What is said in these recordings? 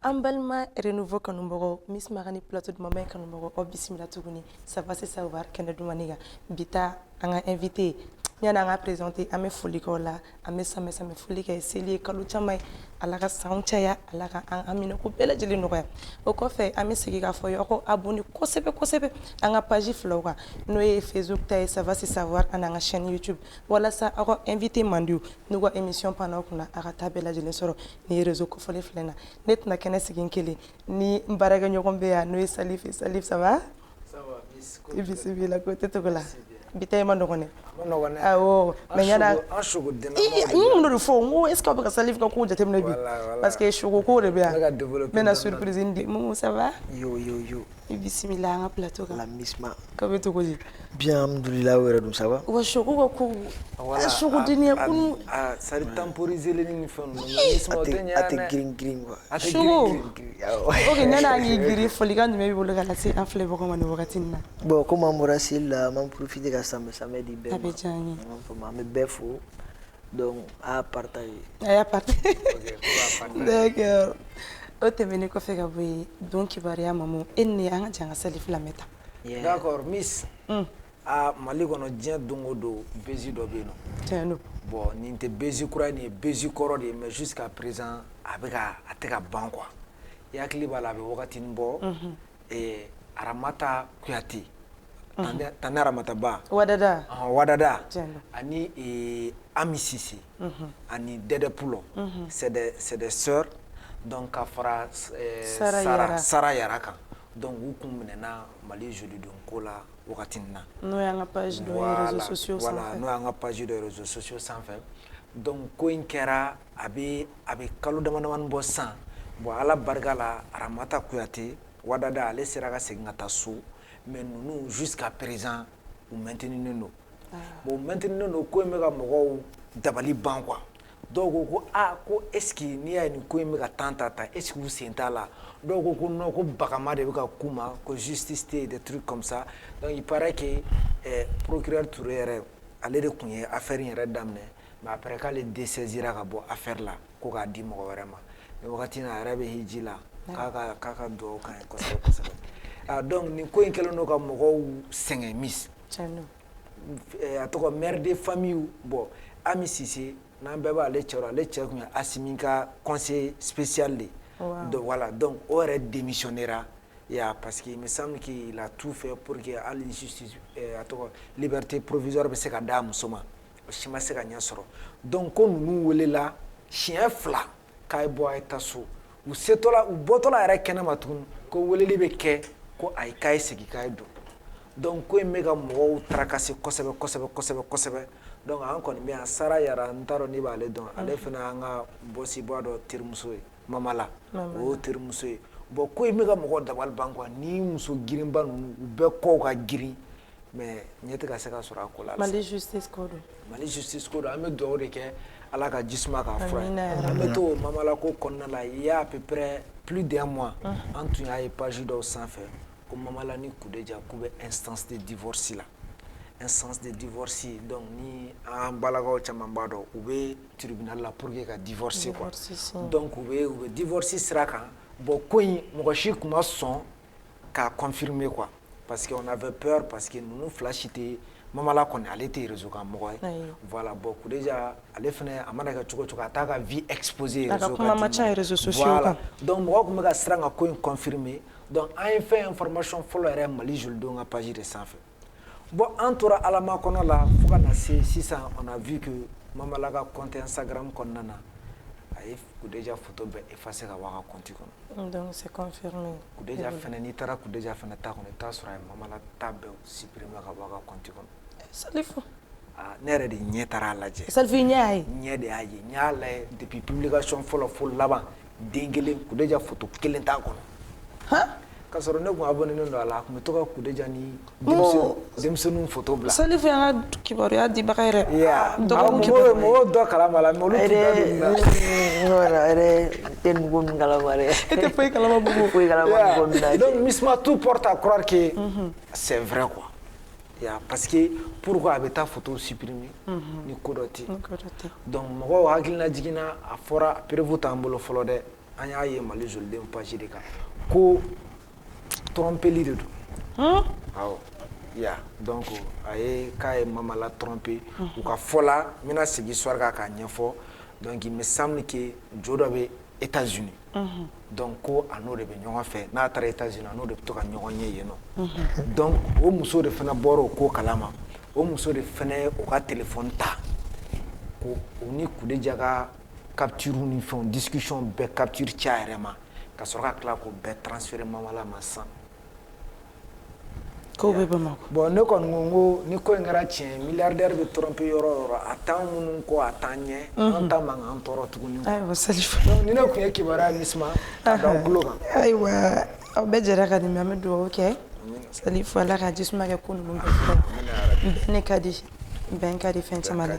Ambalma renouveau kanumbogo Miss Marani plateau de maman kanumbogo obisimila tuguni ça va c'est savoir kene dumaniga bita anga invité yana anga présenter ame foliko la ame same folika seli kalu chamay alaka soundchaya alaka amino ko bela jeli noya o ko fe ame sigi ka fo yoko aboni kosebe anga page flowa no e Facebook tay ça va c'est savoir anga chaîne YouTube wala sa ako invité mandu nugo émission pendant kuna aka tabela jeli soro ni réseau ko fole flena net na kene sigin kele ni mbaraga ñokom be ya no e salif ça va miss ko bibi la côté to la bitay man dogone ah oh mais yana en chugo dina mo no fo ngo est ce que ba salif ka ko jatem na bi parce que chugo ko de bien mais na surprise indi mo ça va yo bismillah nga plateau la misma ka beto ko ji bien alhamdulillah wera dum ça va wa chugo ko voilà chugo dini ko ça temporiser les ni fon misma otenya ate green quoi chugo ok nana ngi giri foligan me bi bolo kala c'est en fleur ko man wakati na bon comment morasil m'en profiter ka ça me dit bien abejani me befo donc à partager d'accord o tɛmɛnen kɔfɛ ka bɔ yen don kibaruya mamu e ni an ka janga salif lamɛta d'accord miss mali kɔnɔ diɲɛ don o don bezi dɔ bɛ yen nɔ tiɲɛ don bon nin tɛ bezi kura nin ye bezi kɔrɔ de ye mais jusqu'à présent a tɛ ka ban quoi i hakili b'a la a bɛ wagatinin bɔ aramata kuyate tane aramata ba wadada ani ami sise ani dɛdɛ pulo c'est des sœurs donc ka fara Sara Yara kan donc u kun minɛna Mali joli don ko la wagati na n'o y'an ka page de réseaux sociaux sanfɛ voilà n'o y'an ka page de réseaux sociaux sanfɛ donc ko in kɛra a bɛ kalo damadamani bɔ san bon ala barika la Aramata Kuyate wadada ale sera ka segin ka taa so mais ninnu jusqu'à présent u maintenunen don bon maintenunen don ko in bɛ ka mɔgɔw dabali ban quoi dɔw ko ko est-ce que n'i y'a ye nin ko in bɛ ka temps ta est-ce que u sen t'a la dɔw ko non ko bagama de bɛ ka k'u ma ko justice tɛ yen des trucs comme ça donc il paraît que procureur Touré yɛrɛ ale de tun ye affaire in yɛrɛ daminɛ mais après k'ale dessaisira ka bɔ affaire la ko k'a di mɔgɔ wɛrɛ ma mais wagati na a yɛrɛ bɛ hiji la k'a ka dugawu k'an ye kosɛbɛ donc nin ko in kɛlen don ka mɔgɔw sɛgɛn miss a tɔgɔ mère de famille bon Ami Cissé n'an bɛɛ b'ale cɛ kun ye Asimi ka conseil spécial de donc voilà donc o yɛrɛ démissionnera parce que il me semble qu'il a tout fait pour que hali justice a tɔgɔ liberté provisoire bɛ se ka d'a muso ma o si ma se ka ɲɛ sɔrɔ donc ko ninnu welela siɲɛ 2 k'a ye bɔ a ye taa so u bɔtɔla yɛrɛ kɛnɛma tuguni ko weleli bɛ kɛ ko ayi k'a ye segin k'a ye don donc ko in bɛ ka mɔgɔw tarakasi kosɛbɛ donc an kɔni bɛ yan Sara Yara n t'a dɔn n'i b'ale dɔn ale fana y'an ka bɔsiba dɔ terimuso ye Mamala o y'o terimuso ye bon ko in bɛ ka mɔgɔw dabali ban quoi ni muso girinba ninnu u bɛɛ kɔw ka girin mais ɲɛ tɛ ka se ka sɔrɔ a ko la Mali justice ko don an bɛ dugawu de kɛ ala ka jisuma k'a fura ye an bɛ to Mamala ko kɔnɔna la il y a à peu près plus d'un mois an tun y'a ye page dɔw sanfɛ ko Mamala ni Kudeja k'u bɛ instance de divorce la instance de divorce donc ni an balakaw caman b'a dɔn u bɛ tribunal la pour que ka divorcer quoi donc u bɛ divorce sira kan bon ko in mɔgɔ si tun ma sɔn k'a confirmer quoi parce que on avait peur parce que ninnu fila si tɛ Mamala kɔni ale tɛ réseau kan mɔgɔ ye voilà bon Kudeja ale fana a mana kɛ cogo o cogo a t'a ka vie exposée réseau kan voilà donc mɔgɔw tun bɛ ka siran ka ko in confirmer donc an ye fɛn information fɔlɔ yɛrɛ Mali jolidenw ka page de sanfɛ bon an tora alama kɔnɔ la fo ka na se sisan on a vu que Mamala ka compte Instagram kɔnɔna na a ye Kudeja photo bɛɛ effacer ka bɔ a ka compte kɔnɔ donc c'est confirmé Kudeja fana n'i taara Kudeja fana ta kɔnɔ i t'a sɔrɔ a ye Mamala ta bɛɛ supprimer ka bɔ a ka compte kɔnɔ Salifu ne yɛrɛ de ɲɛ taara a lajɛ Salifu ɲɛ y'a ye ɲɛ de y'a ye n y'a lajɛ depuis publication fɔlɔ fo laban den kelen Kudeja photo kelen t'a kɔnɔ ka sɔrɔ ne kun abonné don a la a kun bɛ to ka Kudeja ni denmisɛnninw photo bila Salifu y'an ka kibaruya dibaga yɛrɛ mɔgɔw dɔ kalama la mais olu tun da don na yɛrɛ tɛ nugu min kalama dɛ e tɛ foyi kalama bugu donc Misma tout porte à croire que c'est vrai quoi parce que pourquoi a bɛ taa photo supprimer ni ko dɔ tɛ donc mɔgɔw hakilina jiginna a fɔra prévu t'an bolo fɔlɔ dɛ an y'a ye Mali jolidenw page de kan ko trompeli de don awɔ ya donc a ye k'a ye Mama la tromper u ka fɔ la n bɛna segin histoire kan k'a ɲɛfɔ donc il me semble que jo dɔ bɛ États-Unis donc ko a n'o de bɛ ɲɔgɔn fɛ n'a taara États-Unis a n'o de bɛ to ka ɲɔgɔn ye yen nɔ donc o muso de fana bɔra o ko kalama o muso de fana ye o ka téléphone ta ko o ni Kuleja ka capture ni fɛnw discussion bɛɛ capture ci a yɛrɛ ma ka sɔrɔ ka tila k'o bɛɛ transférer Mamala ma san ko bɛ Bamako bon ne kɔni ko n ko ni ko in kɛra tiɲɛ milliardaire bɛ tromper yɔrɔ o yɔrɔ a t'an minnu kɔ a t'an ɲɛ an ta man k'an tɔɔrɔ tuguni ayiwa Salifu donc ni ne tun ye kibaruya Misma k'a da tulo kan ayiwa aw bɛɛ jɛra ka dɛmɛ an bɛ dugawu kɛ Salifu Ala ka jisuma kɛ ko ninnu bɛɛ bɛn ne ka di bɛn ka di fɛn caman la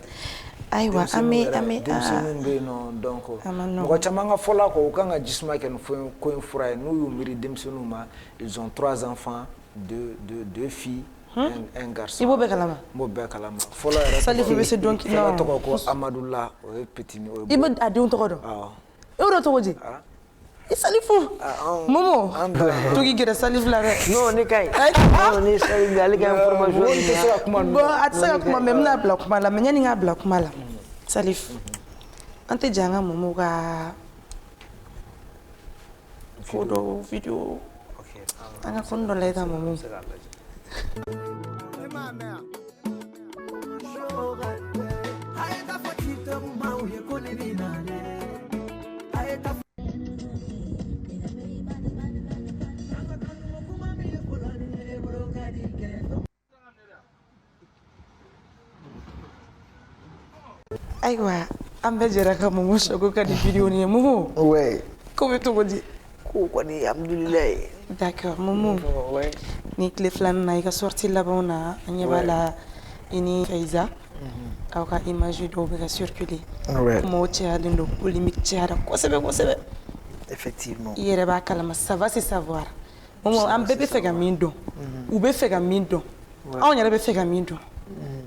ayiwa an bɛ denmisɛnninw bɛ yen nɔ donc mɔgɔ caman ka fɔla kɔ u kan ka jisuma kɛ nin ko in fura ye n'u y'u miiri denmisɛnninw ma ils ont 3 enfants deux filles un garçon i b'o bɛɛ kalama n b'o bɛɛ kalama fɔlɔ yɛrɛ Salifu bɛ se dɔn fɔlɔ tɔgɔ ko Amadula o ye petini o ye i bɛ a denw tɔgɔ dɔn awɔ e y'o dɔn cogo di i Salifu Momo to k'i gɛrɛ Salifu la dɛ non ne ka ɲi non ne Salifu ale ka information n tɛ se ka kuma ninnu bon a tɛ se ka kuma mais n bɛna bila kuma la mais yanni n k'a bila kuma la Salifu an tɛ jan an ka Momo ka ko dɔ video an ka fɔni dɔ lajɛ ta Momo ayiwa an bɛɛ jɛra ka Momo sɔgɔ ka di video nin ye Momo ouais ko bɛ cogo di ko kɔni alhamdulilayi d'accord Momo ni tile filanan na i ka sortie labanw na an ɲɛ b'a la i ni Faiza aw ka image dɔw bɛ ka circuler kumaw cayalen don polémique cayara kosɛbɛ kosɛbɛ effectivement i yɛrɛ b'a kalama ça va se savoir Momo an bɛɛ bɛ fɛ ka min dɔn u bɛ fɛ ka min dɔn anw yɛrɛ bɛ fɛ ka min dɔn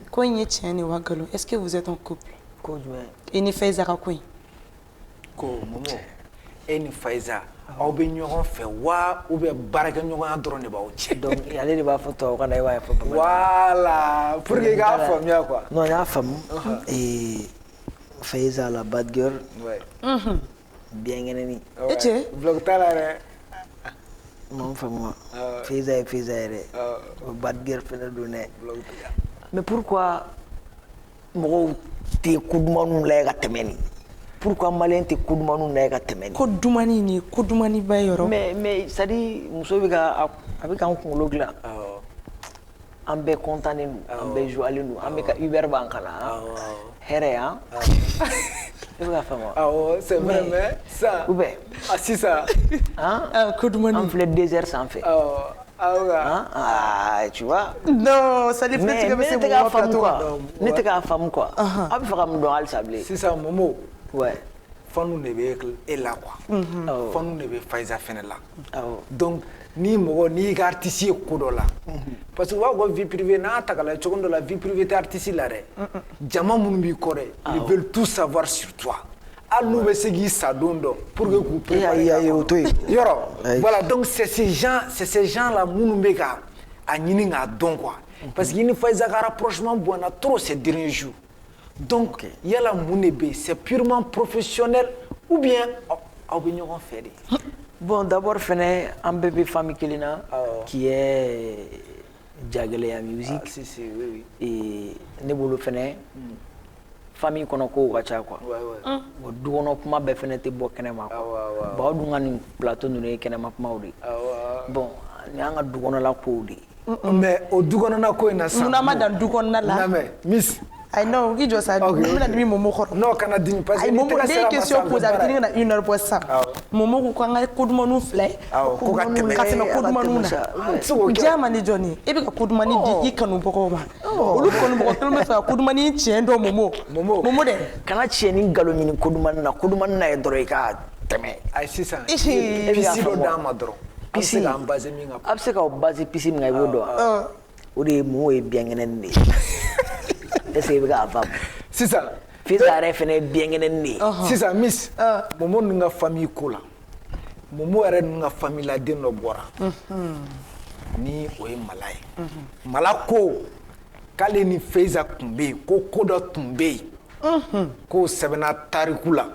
ko in ye tiɲɛ de wa nkalon est-ce que vous êtes en couple ko jumɛn i ni Faiza ka ko in ko Momo e ni Faiza aw bɛ ɲɔgɔn fɛ wa ou bien baarakɛ ɲɔgɔnya dɔrɔn de b'aw cɛ donc ale de b'a fɔ tubabukan na i b'a fɔ bamanankan voilà pour que i k'a faamuya quoi non n y'a faamu Faiza la bad girl ouais biɛnkɛnɛni e cɛ vlog t'a la dɛ non faamu Faiza ye Faiza yɛrɛ o bad girl fɛnɛ don dɛ mais pourquoi mɔgɔw tɛ ko dumanw lajɛ ka tɛmɛ nin pourquoi malien tɛ ko dumanw lajɛ ka tɛmɛ nin ko dumani ni ko dumani ba yɔrɔ mais c'est à dire muso bɛ ka a bɛ k'an kunkolo dilan an bɛɛ contannen don an bɛɛ joyalen don an bɛ ka Uber b'an kana hɛrɛ yan i bɛ ka faamu awɔ c'est vrai mais ça ou bien sisan ko dumani an filɛ désert sanfɛ tu vois non Salifu ne tigɛ bɛ se ne tɛ k'a faamu quoi ne tɛ k'a faamu quoi a bɛ fɛ ka mun dɔn halisa bilen sisan Momo ouais fanu de bɛ e la quoi fanu de bɛ Faiza fɛnɛ la awɔ donc ni mɔgɔ n'i ka artiste ye ko dɔ la parce que u b'a fɔ vie privée n'a ta k'a lajɛ cogo dɔ la vie privée tɛ artiste la dɛ jama minnu b'i kɔ dɛ ils veulent tout savoir sur toi hali n'u bɛ se k'i sa don dɔ pour que k'u préparer o to yen yɔrɔ voilà donc c'est ces gens là minnu bɛ ka a ɲini k'a dɔn quoi parce que i ni Faiza ka rapprochement bonyana trop ces derniers jours donc yala mun de bɛ yen c'est purement professionnel ou bien aw bɛ ɲɔgɔn fɛ de. Bon, d'abord, un bébé famille qui est Jageleya Music. Si, oui. Et Nebolo Fene, famille qu'on a quoi, quoi. Ouais. Douano Puma Befene te bo Kenema. Bah, d'un plateau nous Kenema Maudi. Bon, Nyanga Douano la Koudi. Mais au Douano na ko na sa. Muna madan Douano na la. Miss. I know, qui doit ça. Muna dimi Momo ko. Non, kana dimi parce que Momo des questions posées à dire na 1 heure pour ça. Momo ko nga ko dumanu flay. Ko ka teme. Ka teme ko dumanu na. Jamani Johnny, e be ka ko dumani di ikanu boko ma. Olu ko no ko me fa ko dumani tiendo Momo de. Kana tieni galomini ko dumani na e doro ka teme. Ay sisan. Pisi do dama doro. Pisi ga base mi nga. Abse ka base pisi mi nga wodo. O de mo e biangenen ni. Est-ce que vous avez c'est ça fils arrêt fene biengenen ni c'est ça miss Momo nga famille ko la Momo yɛrɛ ninnu ka famille la den dɔ bɔra ni o ye Mala ye Mala ko k'ale ni Feza tun bɛ yen ko dɔ tun bɛ yen k'o sɛbɛnna tariku la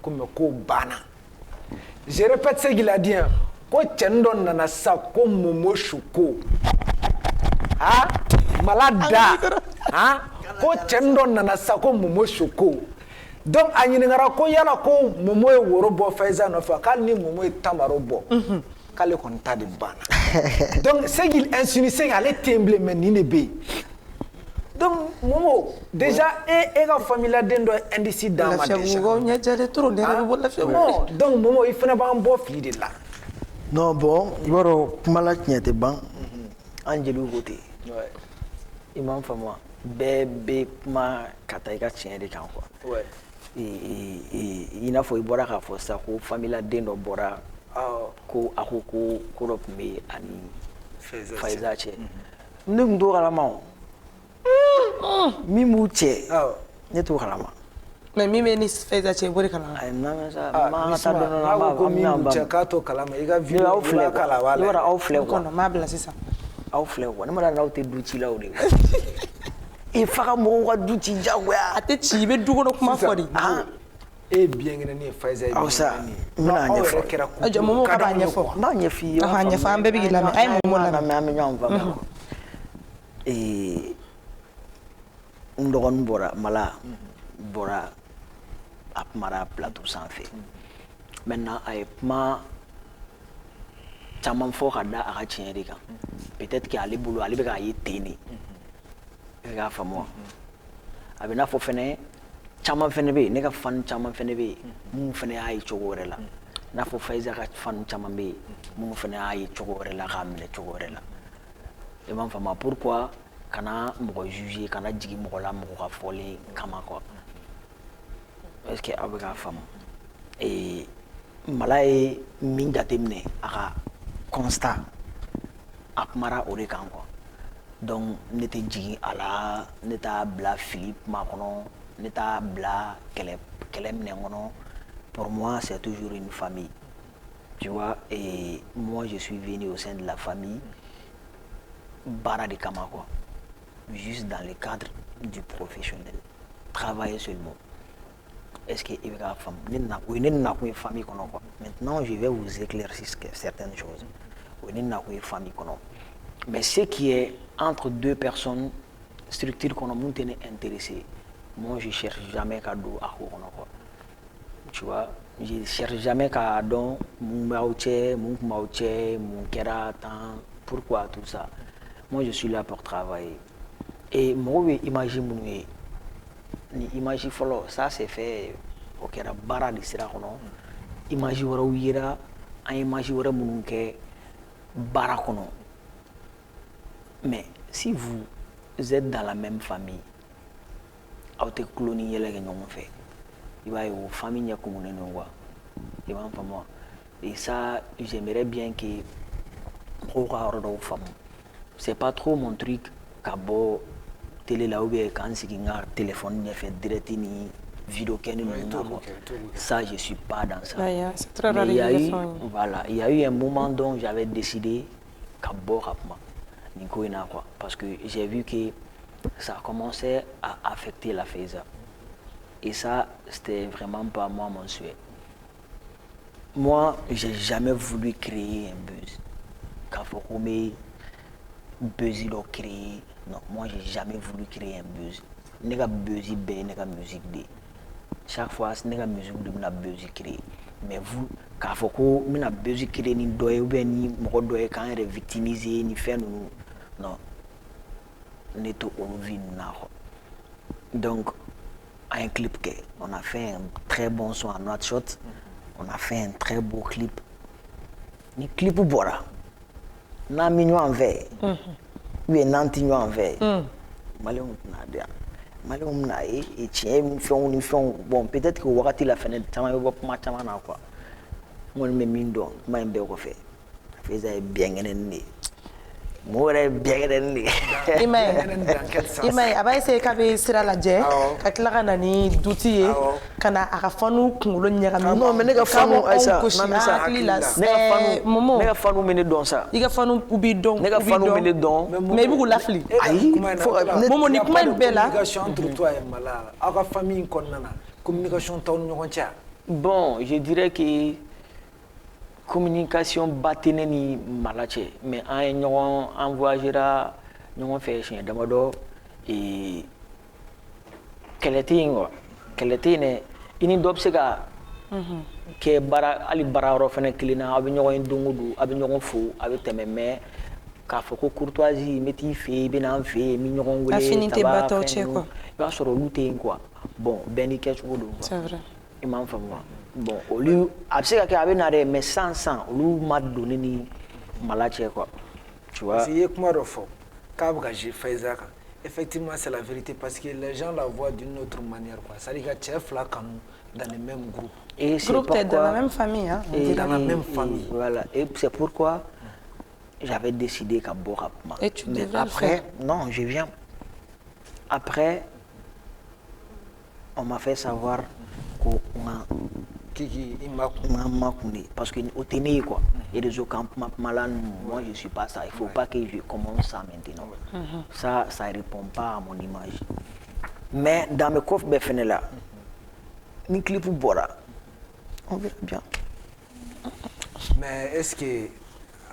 ko mais k'o banna je répète ce qu'il a dit ko cɛnin dɔ nana sa ko Momo Suko Mala da ko cɛnin dɔ nana sa ko Momo Suko donc a ɲininkara ko yala ko Momo ye woro bɔ Faiza nɔfɛ k'ale ni Momo ye tamaro bɔ k'ale kɔni ta de banna donc c'est qu'il insinue c'est qu'ale tɛ yen bilen mais nin de bɛ yen donc Momo déjà e ka famille la den dɔ indice d'a ma déjà donc Momo i fana b'an bɔ fili de la non bon i b'a dɔn kuma la tiɲɛ tɛ ban an jeliw ko ten i m'a faamu wa bɛɛ bɛ kuma ka taa i ka tiɲɛ de kan quoi i n'a fɔ i bɔra k'a fɔ sisan ko famille la den dɔ bɔra ko a ko ko dɔ tun bɛ yen ani Faiza cɛ ne tun t'o kalama o min b'u cɛ ne t'o kalama mais min bɛ ni Faiza cɛ i b'o de kalama ayi n'an sa m'an ka taa dɔɔnin dɔɔnin n'a ko min b'u cɛ k'a t'o kalama i ka vidéo aw filɛ quoi i b'a dɔn aw filɛ quoi n m'a bila sisan aw filɛ quoi ne ma dɔn n'aw tɛ du cilaw de ye fa ka mɔgɔw ka du ci jagoya a tɛ ci i bɛ du kɔnɔ kuma fɔ de e biɛnkɛnɛ ni Faiza ye aw sa n bɛna ɲɛfɔ Momo ka b'a ɲɛfɔ n b'a ɲɛf'i ye ɲɛfɔ an bɛɛ bɛ k'i lamɛn a ye Momo lamɛn an bɛ ɲɔgɔn faamuya n dɔgɔnin bɔra Mala bɔra a kumara plateau sanfɛ maintenant a ye kuma caman fɔ ka da a ka tiɲɛ de kan peut-être que ale bolo ale bɛ k'a ye ten de i bɛ k'a faamu wa a bɛ n'a fɔ fɛnɛ caman fɛnɛ bɛ yen ne ka fan caman fɛnɛ bɛ yen mun fɛnɛ y'a ye cogo wɛrɛ la n'a fɔ Faiza ka fan caman bɛ yen mun fɛnɛ y'a ye cogo wɛrɛ la k'a minɛ cogo wɛrɛ la i m'a faamu pourquoi kana mɔgɔ juger kana jigin mɔgɔ la mɔgɔ ka fɔlen kama quoi est-ce que aw bɛ k'a faamu Mala ye min jateminɛ a ka constat a kumara o de kan quoi donc ne tɛ jigin a la ne t'a bila fili kuma kɔnɔ ne t'a bila kɛlɛ minɛn kɔnɔ pour moi c'est toujours une famille tu vois et moi je suis venu au sein de la famille baara de kama quoi juste dans le cadre du professionnel travailler seulement est-ce que i bɛ k'a faamu o ye ne nakun ye famille kɔnɔ quoi maintenant je vais vous éclaircir certaines choses o ye ne nakun ye famille kɔnɔ mais ce qui est entre deux personnes structure kɔnɔ mun tɛ ne intéressé moi je cherche jamais ka don a ko kɔnɔ quoi tu vois je cherche jamais k'a dɔn mun b'aw cɛ mun tun b'aw cɛ mun kɛra tan pourquoi tout ça moi je suis là pour travailler et mɔgɔw bɛ image minnu ye ni image fɔlɔ ça c'est fait o kɛra baara de sira kɔnɔ image wɛrɛw yera an ye image wɛrɛ minnu kɛ baara kɔnɔ mais si vous êtes dans la même famille aw tɛ tulo ni yɛlɛ kɛ ɲɔgɔn fɛ i b'a ye o famille ɲɛ kumunen don quoi i b'a faamu wa et ça j'aimerais bien que mɔgɔw ka yɔrɔ dɔw faamu c'est pas trop mon truc ka bɔ télé la ou bien k'an sigi n ka téléphone ɲɛfɛ direct ni vidéo kɛ ni ninnu na quoi ça je suis pas dans ça mais il y a eu voilà il y a eu un moment dont j'avais décidé ka bɔ ka kuma nin ko in na quoi parce que j'ai vu que ça commençait à affecter la Faiza et ça c'était vraiment pas moi mon souhait. Moi j'ai jamais voulu créer un buzz k'a fɔ ko n bɛ buzz dɔ créer non moi j'ai jamais voulu créer un buzz ne ka buzz bɛɛ ye ne ka musique de ye chaque fois ne ka musique de bɛna buzz créer mais vous k'a fɔ ko n bɛna buzz créer ni dɔ ye ou bien ni mɔgɔ dɔ ye k'an yɛrɛ victimiser ni fɛn ninnu non ne t'o olu vie ninnu na quoi donc un clip que on a fait un très bon son à Nouakchott on a fait un très beau clip ni clip bɔra n'an mi ɲɔgɔn fɛ ou bien n'an ti ɲɔgɔn fɛ maliyɛnw tɛna di yan maliyɛnw bɛna ye tiɲɛ ni fɛnw bon peut-être que o wagati la fɛnɛ caman bɛ bɔ kuma caman na quoi n kɔni bɛ min dɔn kuma in bɛɛ kɔfɛ Faiza ye biɛnkɛnɛni de ye More biagren ni. Imai aba essayer ka be sira la je ka tila ka na ni duti ye kana aka fanu kunkolo ɲagami Non mais ne ka fanu Aïssa momo ne ka fanu mene don sa. I ka fanu ubi don Ne ka fanu mene don mais i bugu lafili momo ni kuma bɛɛ la communication entre toi et Mala aw ka famille kɔnɔna na communication t'aw ni ɲɔgɔn cɛ. Bon, je dirais que communication batene ni malache mais an ɲɔgɔn an voyagera ɲɔgɔn fɛ siɲɛ damadɔ kɛlɛ tɛ yen quoi kɛlɛ tɛ yen dɛ i ni dɔ bɛ se ka kɛ baara hali baarayɔrɔ fana kelen na aw bɛ ɲɔgɔn ye don o don aw bɛ ɲɔgɔn fo a bɛ tɛmɛ mais k'a fɔ ko courtoisie n bɛ t'i fɛ yen i bɛ na n fɛ yen n bɛ ɲɔgɔn wele affinité baataw cɛ quoi i b'a sɔrɔ olu tɛ yen quoi bon bɛɛ n'i kɛcogo don c'est vrai i m'a faamu wa bon olu a bɛ se ka kɛ a bɛ na dɛ mais sans olu ma donni ni mala cɛ quoi tu vois. parce que i ye kuma dɔ fɔ k'a bɛ ka jouer Faiza kan effectivement c'est la vérité parce que les gens la voient d'une autre manière quoi c'est à dire ka cɛ fila kanu dans le même groupe. Et c'est groupe pourquoi, dans la même famille hein et dans la même famille. Voilà et c'est pourquoi j'avais décidé qu'à boire et tu mais devais après le faire. non je viens après on m'a fait savoir qu'on a Kiki i ma parce que au Téné quoi et les autres malades moi je suis pas ça il faut pas que je commence ça maintenant ça répond pas à mon image mais dans mes coffres ben là ni clip bora on verra bien mais est-ce que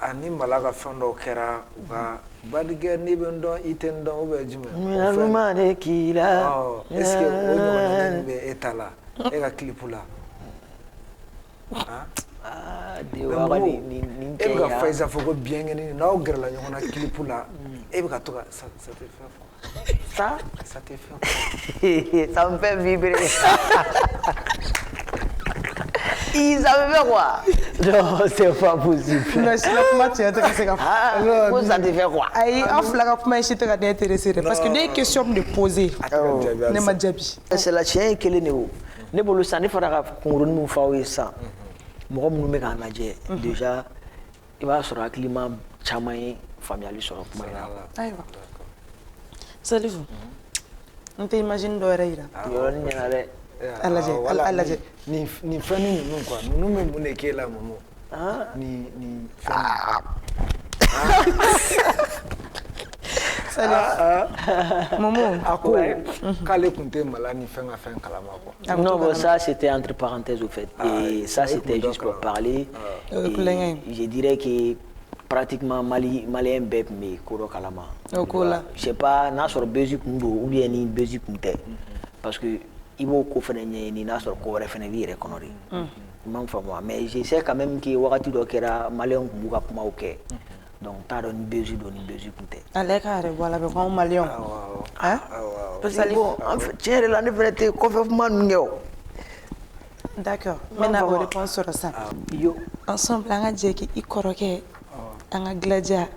ani Mala ka fɛn dɔw kɛra u ka badigɛ ne bɛ n dɔn i tɛ n dɔn ou bien jumɛn est-ce que o ɲɔgɔnna bɛ e ta la e ka clip la e bɛ ka Faiza fɔ ko bienvenue n'aw gɛrɛla ɲɔgɔn na clip la e bɛ ka to ka ça te fait quoi ça te fait quoi ça me fait vibrer ça me fait quoi non c'est pas possible non si la kuma tiɲɛ tɛ ka se ka fɔ ko ça te fait quoi ayi an fila ka kuma si tɛ ka ne intéresser parce que ne ye question de poser ne ma jaabi c'est la tiɲɛ ye kelen de o ne bolo sisan ne fana ka kunkurunin min fɔ aw ye sisan mɔgɔ minnu bɛ k'a lajɛ déjà i b'a sɔrɔ hakilima caman ye faamuyali sɔrɔ kuma in na ayiwa Salifu n tɛ imagine dɔ yɛrɛ yira yɔrɔnin ɲɛna dɛ a lajɛ nin fɛn ninnu quoi ninnu bɛ mun de k'e la Momo nin fɛn Momo a ko k'ale tun tɛ Mala ni fɛn ka fɛn kalama quoi. Non, bon, ça c'était entre parenthèses au fait. Et ça c'était juste pour parler. Je dirais que pratiquement Malien bɛɛ tun bɛ ko dɔ kalama. Je sais pas n'a sɔrɔ bezi kun don ou bien ni bezi kun tɛ. Parce que i b'o ko fana ɲɛɲini n'a sɔrɔ ko wɛrɛ fana b'i yɛrɛ kɔnɔ de. I m'a faamu mais je sais quand même que wagati dɔ kɛra Malien kun b'u ka kumaw kɛ. Donc t'a dɔn ni bezi don ni bezi kun tɛ. Ale ka yɛrɛ bɔ a la bɛ k'anw Malien hein parce que bon tiɲɛ yɛrɛ la ne fana tɛ kɔfɛ kuma ninnu kɛ o. D'accord n bɛna o réponse sɔrɔ sisan yo ensemble an ka jɛ k'i kɔrɔkɛ an ka dilaja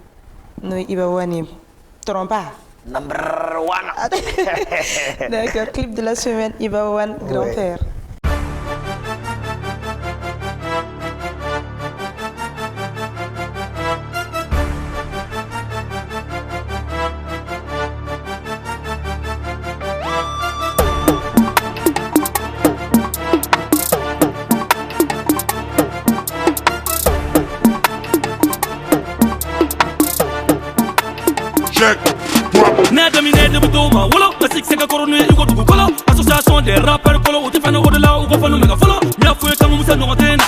n'o ye Iba Wane trompa number one. D'accord clip de la semaine Iba Wane grand-père. N'a dominé de Boutoma, voilà, la six c'est coroné, il go to Kolo, association des rappeurs Kolo, ou Tifano au delà, ou Gofano Mega Follow, Mia Foué comme Moussa Norantena.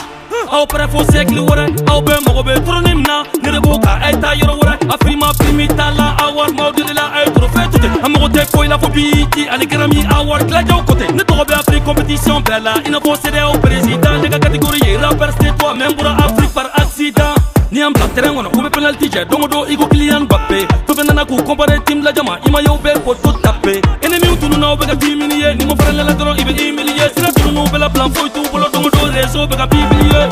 Au pré faux siècle, ouais, au ben Mogobe, Tronimna, Nereboka, Eta Yorore, Afrima, Primitala, Awar, Maudela, Trophée, Amorote, Foy, phobie, Alegrami, Awar, Cladio côté, ne t'aurais bien pris compétition, Bella, il n'a pas cédé au président, des catégories, rappeurs, c'est toi, même pour Afrique par accident. Ni am black terrain wana ube penalty je dongo iko Kylian Mbappé to benana ku compare team la jama ima yo be ko to taper ennemi utunu na obega timinier ni mo farale la dron ibe humilier sira tunu no bela plan foi tu bolo dongo do reso bega bibilier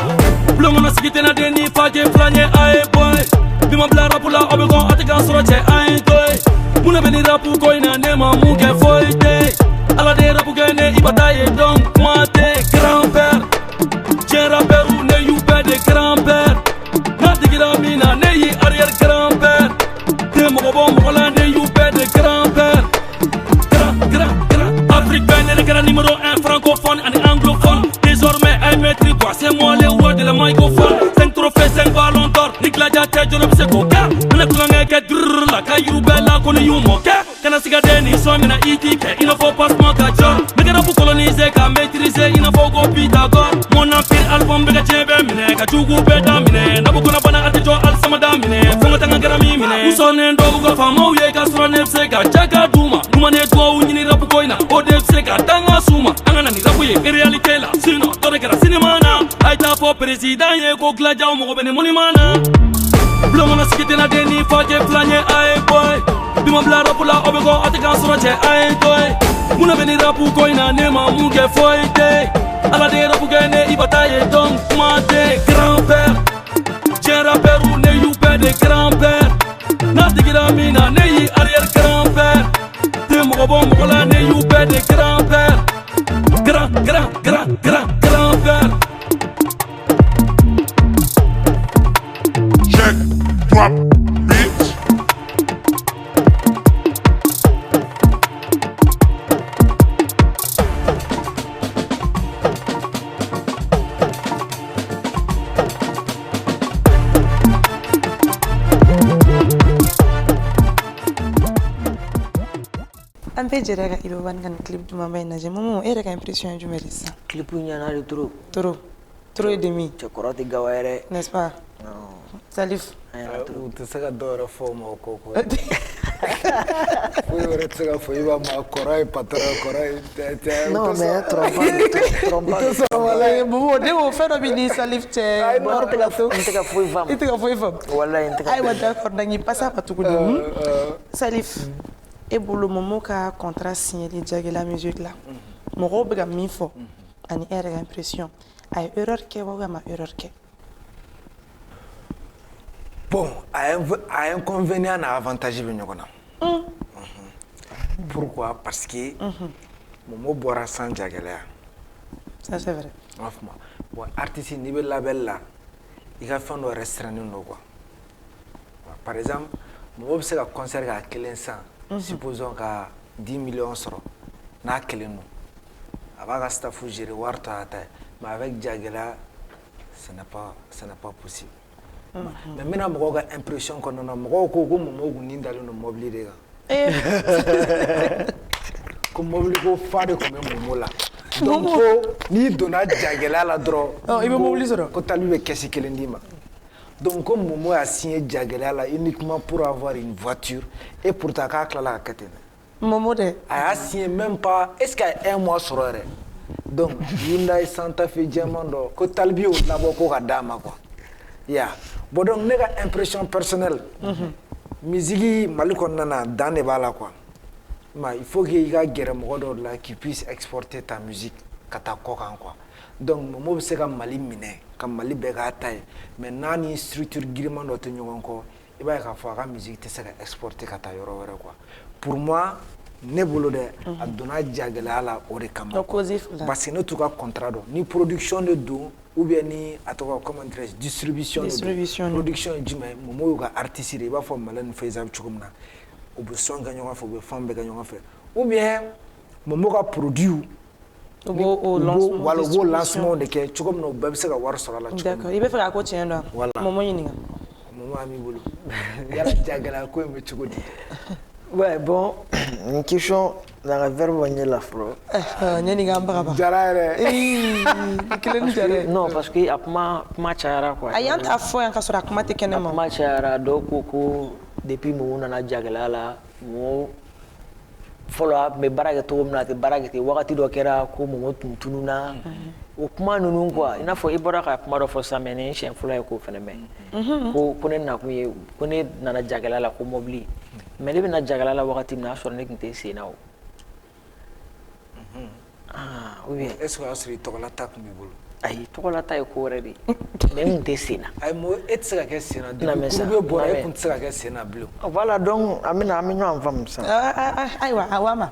blongo na sigite na deni faje flanye ay boy bima bla rapula obego atega soroche ay toy muna beni rapu ko ina nema muke foite ala de rapu gene ibataye donc moi te grand-père j'ai rappeur ou ne you be de grand-père. Mina neyi arrière grand-père jaja tɛ jɔn bɛ se k'o kɛ mɛnɛ tulonkɛ kɛ durr la ka yiru bɛɛ la ko ni y'u mɔkɛ kana siga den ni sɔn mina i t'i kɛ i n'a fɔ passement ka ca mɛ kɛra fu coloniser ka maîtriser i n'a fɔ ko Pythagore mon empire album bɛ ka tiɲɛ bɛɛ minɛ ka jugu bɛɛ da minɛ nabu kɔnɔ bana a tɛ jɔ alisama da minɛ fo ka tanga kɛra min minɛ u sɔnnen dɔ u ka faamaw ye ka sɔrɔ ne bɛ se ka jaga d'u ma numan ne duwawu ɲini rapu ko in na o de bɛ se ka danga s'u ma an ka na ni rapu ye réalité la sinon dɔ de kɛra cinéma na a ye taa fɔ président ye ko tilajaw mɔgɔ bɛ ni monument na bulon kɔnɔ sigi tɛna den ni fajɛ fila ɲɛ a ye boy bima bila rapu la o bɛ kɔ a tɛ k'an sɔrɔ cɛ a ye to ye munna bɛ ni rapu ko in na ne ma mun kɛ foyi tɛ ala de ye rapu kɛ ne i ba ta ye donc kuma tɛ grand père diɲɛ rappeurs ne y'u bɛɛ de grand père n'a digira min na ne y'i arrière grand père tɛ mɔgɔ bɔ mɔgɔ la ne y'u bɛɛ de grand père grand père. Check, drop, bitch. An bɛ jɛra ka Iba One ka nin clip dumanba in lajɛ Momo e yɛrɛ ka impression ye jumɛn de sisan clip ɲɛna de trop et demi cɛkɔrɔ tɛ gawa yɛrɛ n'est-ce pas Salif u tɛ se ka dɔ wɛrɛ fɔ o ma o ko foyi wɛrɛ tɛ se ka fɔ i b'a ma kɔrɔ ye patron kɔrɔ ye non mais trompe Momo ne ko fɛn dɔ b'i ni Salif cɛ n tɛ ka foyi faamu i tɛ ka foyi faamu wallahi n tɛ ka ayiwa d'accord na ngi passa ma tuguni Salif e bolo Momo ka contrat signé Jagela Music la mɔgɔw bɛ ka min fɔ ani e yɛrɛ ka impression a ye erreur kɛ wa a ma erreur kɛ bon a ye inconvénient n'a avantage bɛ ɲɔgɔn na pourquoi parce que Momo bɔra sans Jagela ça c'est vrai bon artiste n'i bɛ label la i ka fɛn dɔ restreindre don quoi par exemple Momo bɛ se ka concert k'a kelen san supposons ka 10 millions sɔrɔ n'a kelen don a b'a ka staff gérer wari to a ta ye mais avec Jagela ce n'est pas possible mais n bɛna mɔgɔw ka impression kɔnɔna na mɔgɔw ko Momo kun ni dalen don mobili de kan ko mobili ko fa de tun bɛ Momo la donc ko n'i donna Jagela la dɔrɔn i bɛ mobili sɔrɔ ko tali bɛ kɛsi kelen d'i ma donc comme Momo a signé Jagela là uniquement pour avoir une voiture et pourtant k'a tilala ka kɛ ten Momo dɛ a y'a signé même pas est-ce qu'il y a un mois sɔrɔ yɛrɛ donc Hyundai Santa Fe jɛman dɔ ko tali bi y'o labɔ ko ka d'a ma quoi ya bon donc ne ka impression personnelle musique Mali kɔnɔna na dan de b'a la quoi mais il faut que i ka gɛrɛ mɔgɔ dɔw la qui puisse exporter ta musique ka taa kɔ kan quoi donc Momo bɛ se ka Mali minɛ ka Mali bɛɛ k'a ta ye mais n'a ni structure giriman dɔ tɛ ɲɔgɔn kɔ i b'a ye k'a fɔ a ka musique tɛ se ka exporter ka taa yɔrɔ wɛrɛ quoi pour moi ne bolo dɛ a donna Jagela la o de kama parce que ne t'u ka contrat dɔn ni production de don ou bien ni a tɔgɔ comment dirais-je distribution production ye jumɛn Momo y'u ka artiste de i b'a fɔ Malène Faiza bɛ cogo min na u bɛ son kɛ ɲɔgɔn fɛ u bɛ fɛn bɛɛ kɛ ɲɔgɔn fɛ ou bien Momo ka produit u b'o lancement de kɛ cogo min na u bɛɛ bɛ se ka wari sɔrɔ a la cogo min na d'accord i bɛ fɛ k'a ko tiɲɛ dɔn Momo ɲininka Momo a m'i bolo yala Jagela ko in bɛ cogo di ouais bon une question dans la verbe on est là fro ɲininka an baga jara yɛrɛ kelen jara non parce que a kuma cayara quoi a y'an ta fɔ yan ka sɔrɔ a kuma tɛ kɛnɛ ma kuma cayara dɔw ko depuis Momo nana Jagela la Momo fɔlɔ a tun bɛ baara kɛ cogo min na a tɛ baara kɛ ten wagati dɔ kɛra ko Momo tun tununa o kuma ninnu quoi i n'a fɔ i bɔra ka kuma dɔ fɔ sisan mais ni siɲɛ fɔlɔ ye k'o fɛnɛ mɛn ko ne nakun ye ko ne nana Jagela la ko mobili mais ne bɛna Jagela la wagati min na a sɔrɔ ne tun tɛ sen na o ou bien est-ce que o y'a sɔrɔ i tɔgɔlata tun b'i bolo ayi tɔgɔlata ye ko wɛrɛ de mais n tun tɛ sen na ayi mo e tɛ se ka kɛ sen na depuis groupe bɛ bɔra e tun tɛ se ka kɛ sen na bilen voilà donc an bɛ ɲɔgɔn faamu sisan ayiwa awa ma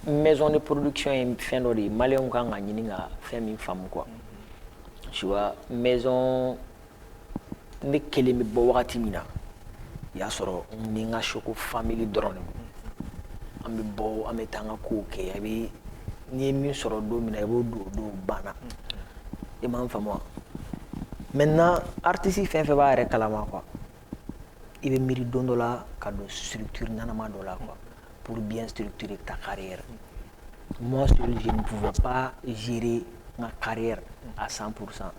maison de production ye fɛn dɔ de ye maliyɛnw kan ka ɲini ka fɛn min faamu quoi tu vois maison ne kelen bɛ bɔ wagati min na i y'a sɔrɔ ni n ka Choco family dɔrɔn de an bɛ bɔ an bɛ taa an ka kow kɛ a bɛ n'i ye min sɔrɔ don min na i b'o don o don banna i m'a faamu wa Maintenant, artiste fɛn fɛn b'a yɛrɛ kalama quoi. Il bɛ miiri don dɔ la ka don structure ɲanama dɔ la quoi pour bien structurer ta carrière. Moi, je ne pouvais pas gérer ma carrière à 100%.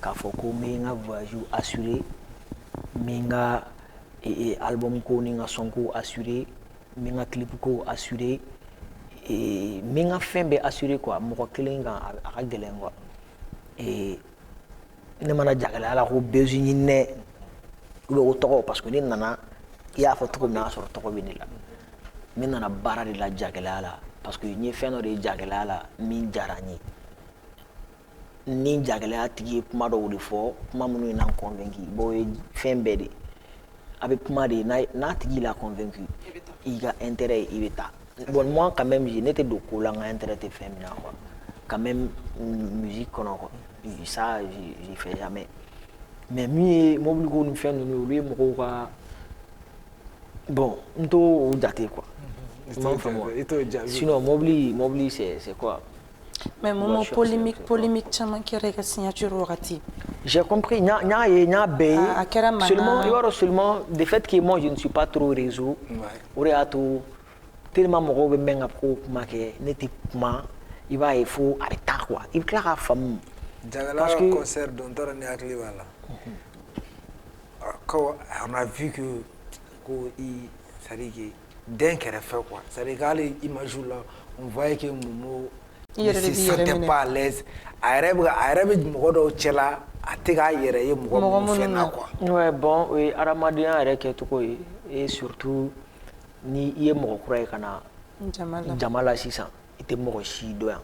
K'a fɔ ko n bɛ n ka voyage assuré, n bɛ n ka album ko ni n ka son ko assuré, n bɛ n ka clip ko assuré, n bɛ n ka fɛn bɛɛ assuré quoi. Mɔgɔ kelen kan a ka gɛlɛn quoi. Ne mana jagɛlɛya la ko besoin ɲinɛ ou bien o tɔgɔ parce que ne nana i y'a fɔ cogo min na a sɔrɔ tɔgɔ bɛ ne la. Ne nana baara de la jagɛlɛya la parce que n ye fɛn dɔ de ye jagɛlɛya la min diyara n ye. Ni jagɛlɛya tigi ye kuma dɔw de fɔ kuma minnu ye n'an convaincu bon o ye fɛn bɛɛ de a bɛ kuma de n'a tigi l'a convaincu i ka intérêt i bɛ taa. Bon moi quand même ne tɛ don ko la n ka intérêt tɛ fɛn min na quoi. Quand même musique kɔnɔ quoi. Ça j'y fais jamais. Mais min ye mobili ko ni fɛn ninnu olu ye mɔgɔw ka bon n t'o jate quoi. Sinon mobili c'est quoi? Mais moment polémique caman kɛra i ka signature wagati. J'ai compris, n y'a bɛɛ ye. A kɛra mankan. Seulement i b'a dɔn seulement de fait que moi je ne suis pas trop réseau. O de y'a to tellement mɔgɔw bɛ mɛn ka ko kuma kɛ ne tɛ kuma i b'a ye fo a bɛ taa quoi. I bɛ tila k'a faamu. Jagala ka concert dont on ne hakili b'a la. Ko on a vu que ko c'est-à-dire que den kɛrɛfɛ quoi. C'est-à-dire qu'hali image la on voyait que Momo ne se sentait pas à l'aise. A yɛrɛ bɛ mɔgɔ dɔw cɛla a tɛ k'a yɛrɛ ye mɔgɔ minnu fɛn na quoi. Ouais bon o ye adamadenya yɛrɛ kɛcogo ye et surtout ni i ye mɔgɔ kura ye ka na jama la sisan i tɛ mɔgɔ si dɔn yan.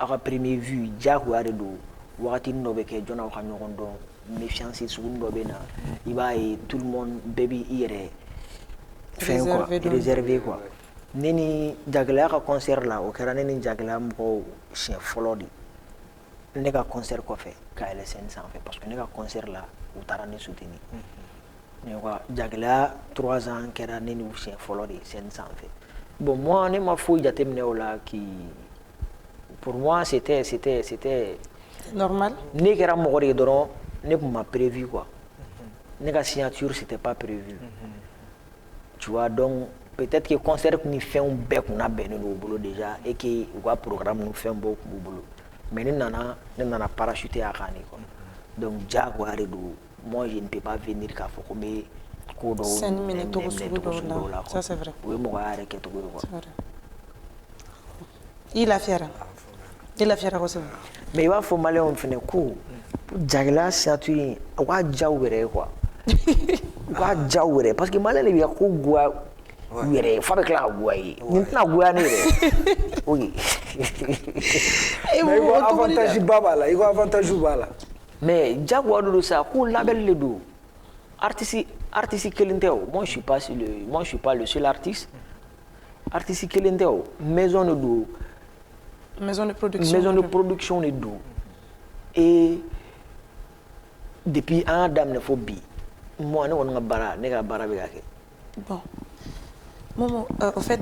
A ka premier vue diyagoya de don wagatinin dɔ bɛ kɛ jɔn aw ka ɲɔgɔn dɔn méfiance sugu dɔ bɛ na i b'a ye tout le monde bɛɛ b'i yɛrɛ fɛn quoi réservé quoi. Ne ni jagɛlɛya ka concert la o kɛra ne ni jagɛlɛya mɔgɔw siɲɛ fɔlɔ de ne ka concert kɔfɛ ka yɛlɛ scène sanfɛ parce que ne ka concert la u taara ne soutenir. Ne ka jagɛlɛya 3 ans kɛra ne ni u siɲɛ fɔlɔ de scène sanfɛ. Bon moi ne ma foyi jateminɛ o la qui pour moi c'était normal. Ne kɛra mɔgɔ de ye dɔrɔn ne tun ma prévu quoi. Ne ka signature c'était pas prévu. Tu vois donc peut-être que concert ni fɛnw bɛɛ kun labɛnnen don u bolo déjà et que u ka programme ni fɛn bɛɛ kun b'u bolo mais ne nana parachuter a kan de quoi. Donc diyagoya de don moi je ne peux pas venir k'a fɔ ko n bɛ ko dɔw scène minɛ cogo sugu dɔw la ça c'est vrai. O ye mɔgɔya yɛrɛ kɛcogo ye quoi. I lafiyara kosɛbɛ. Mais i b'a fɔ maliyɛnw fɛnɛ ko jagɛlɛya signature in u k'a diya u yɛrɛ ye quoi. U k'a diya u yɛrɛ parce que maliyɛn de bɛ ka ko goya u yɛrɛ ye f'a bɛ tila ka goya i ye nin tɛna goya ne yɛrɛ oui. Mais i ko avantage ba b'a la. Mais diyagoya de don sa ko label de don artiste kelen tɛ o moi je suis pas le seul artiste artiste kelen tɛ o maison de don. Maison de production de don et depuis an y'a daminɛ fo bi moi ne kɔni ka baara bɛ ka kɛ. Bon Momo au fait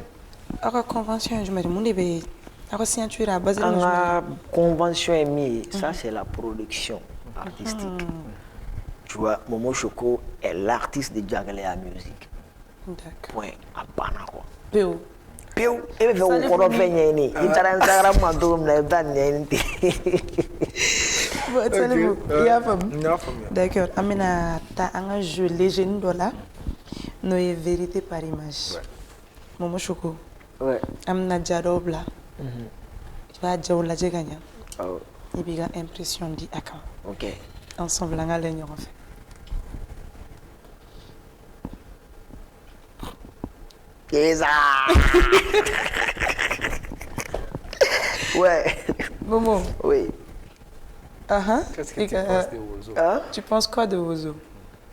aw ka convention ye jumɛn de mun de bɛ aw ka signature a basé an ka convention ye min ye ça c'est la production artistique. Tu vois Momo Choco est l'artiste de Jagɛlɛya Music. D'accord. Point a banna quoi. Pewu e bɛ fɛ k'o kɔrɔ fɛn ɲɛɲini i taara Instagram ma cogo min na i bɛ taa nin ɲɛɲini ten. I y'a faamu. D'accord an bɛna taa an ka jeu léger dɔ la n'o ye vérité par image. Momo Choco an bɛna ja dɔw bila i b'a jaw lajɛ ka ɲa i b'i ka impression di a kan. Ok. Ensemble an ka lajɛ ɲɔgɔn fɛ. Keza. Ouais. Momo. Oui. Qu'est-ce que tu penses de Wozo? Tu penses quoi de Wozo?